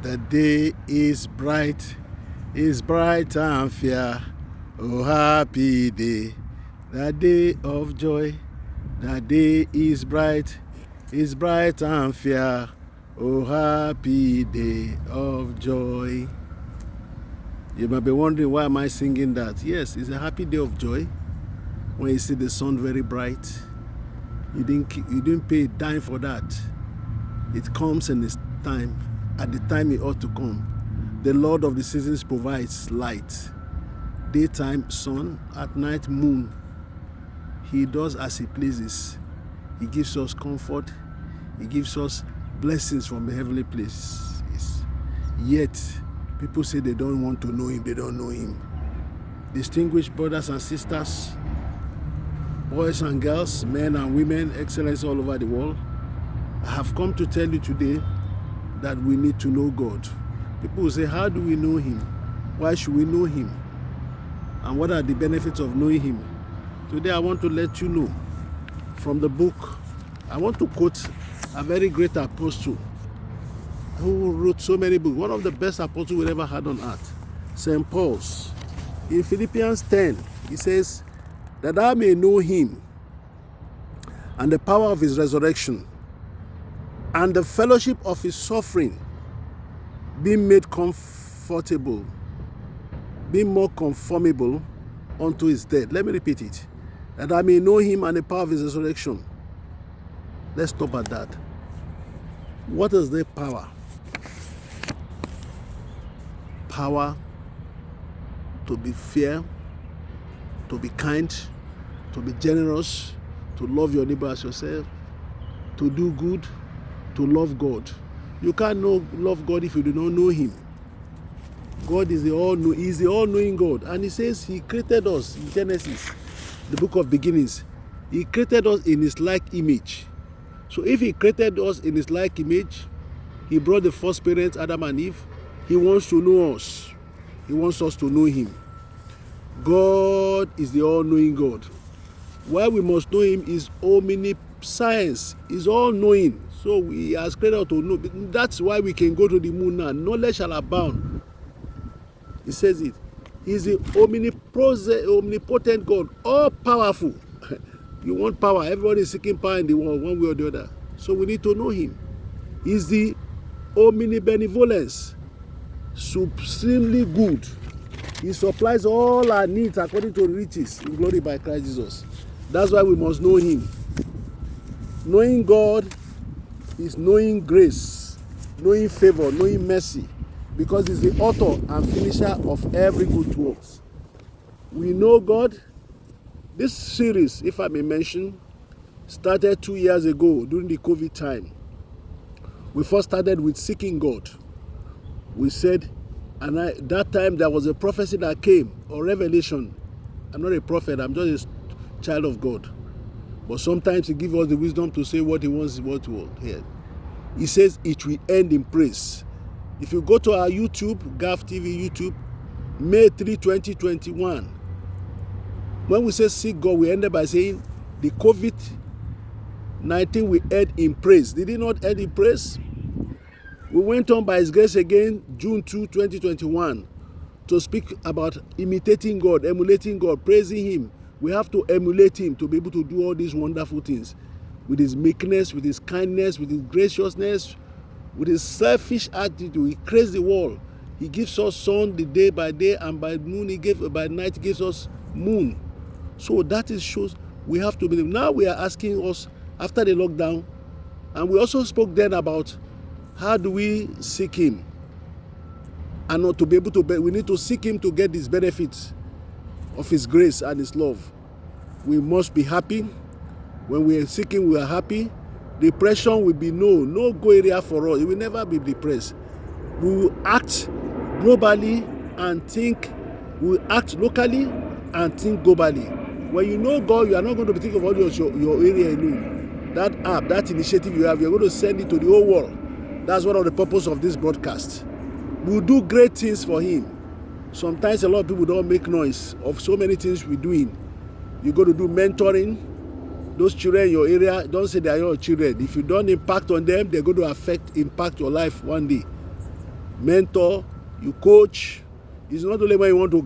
The day is bright and fair. Oh, happy day, the day of joy. The day is bright and fair. Oh, happy day of joy. You might be wondering, why am I singing that? Yes, it's a happy day of joy. When you see the sun very bright, you didn't pay a dime for that. It comes in its time, at the time it ought to come. The Lord of the seasons provides light. Daytime sun, at night moon. He does as he pleases. He gives us comfort. He gives us blessings from the heavenly places. Yet, people say they don't want to know him. They don't know him. Distinguished brothers and sisters, boys and girls, men and women, excellence all over the world, I have come to tell you today that we need to know God. People will say, how do we know him? Why should we know him? And what are the benefits of knowing him? Today I want to let you know from the book. I want to quote a very great apostle who wrote so many books. One of the best apostles we ever had on earth, St. Paul's. In Philippians 10, he says, that I may know him and the power of his resurrection and the fellowship of his suffering, being made comfortable, being more conformable unto his death. Let me repeat it. That I may know him and the power of his resurrection. Let's stop at that. What is the power? Power to be fair, to be kind, to be generous, to love your neighbor as yourself, to do good, to love God. You can't love God if you do not know him. God is the all-knowing God. And he says he created us in Genesis, the book of beginnings. He created us in his like image. So if he created us in his like image, he brought the first parents, Adam and Eve. He wants to know us. He wants us to know him. God is the all-knowing God. Why we must know him is omniscience. He's all-knowing. So he has created to know. That's why we can go to the moon now. Knowledge shall abound. He says it. He's the omnipotent God, all-powerful. You want power. Everybody is seeking power in the world, one way or the other. So we need to know him. He's the omnibenevolence, supremely good. He supplies all our needs according to riches in glory by Christ Jesus. That's why we must know him. Knowing God is knowing grace, knowing favor, knowing mercy, because he's the author and finisher of every good works. We know God. This series, if I may mention, started 2 years ago during the COVID time. We first started with seeking God. We said, that time there was a prophecy that came, or revelation. I'm not a prophet, I'm just a child of God. But sometimes he gives us the wisdom to say what he wants, what he will hear. He says it will end in praise. If you go to our YouTube, GAF TV YouTube, May 3, 2021, when we say seek God, we ended by saying the COVID-19 will end in praise. Did it not end in praise? We went on by his grace again, June 2, 2021, to speak about imitating God, emulating God, praising him. We have to emulate him to be able to do all these wonderful things with his meekness, with his kindness, with his graciousness, with his selfish attitude. He creates the world. He gives us sun the day by day, and by noon by night he gives us moon. So that shows we have to believe. Now we are asking us after the lockdown, and we also spoke then about how do we seek him, and not to be able to. We need to seek him to get these benefits of his grace and his love. We must be happy. When we are seeking, we are happy. Depression will be no go area for us. It will never be depressed. We will act globally and think. We will act locally and think globally. When you know God, you are not going to be thinking about your area alone. That app, that initiative you have, you're going to send it to the whole world. That's one of the purpose of this broadcast. We'll do great things for him. Sometimes a lot of people don't make noise of so many things we're doing. You're going to do mentoring. Those children in your area, don't say they are your children. If you don't impact on them, they're going to impact your life one day. mentor, you coach. It's not only when you want to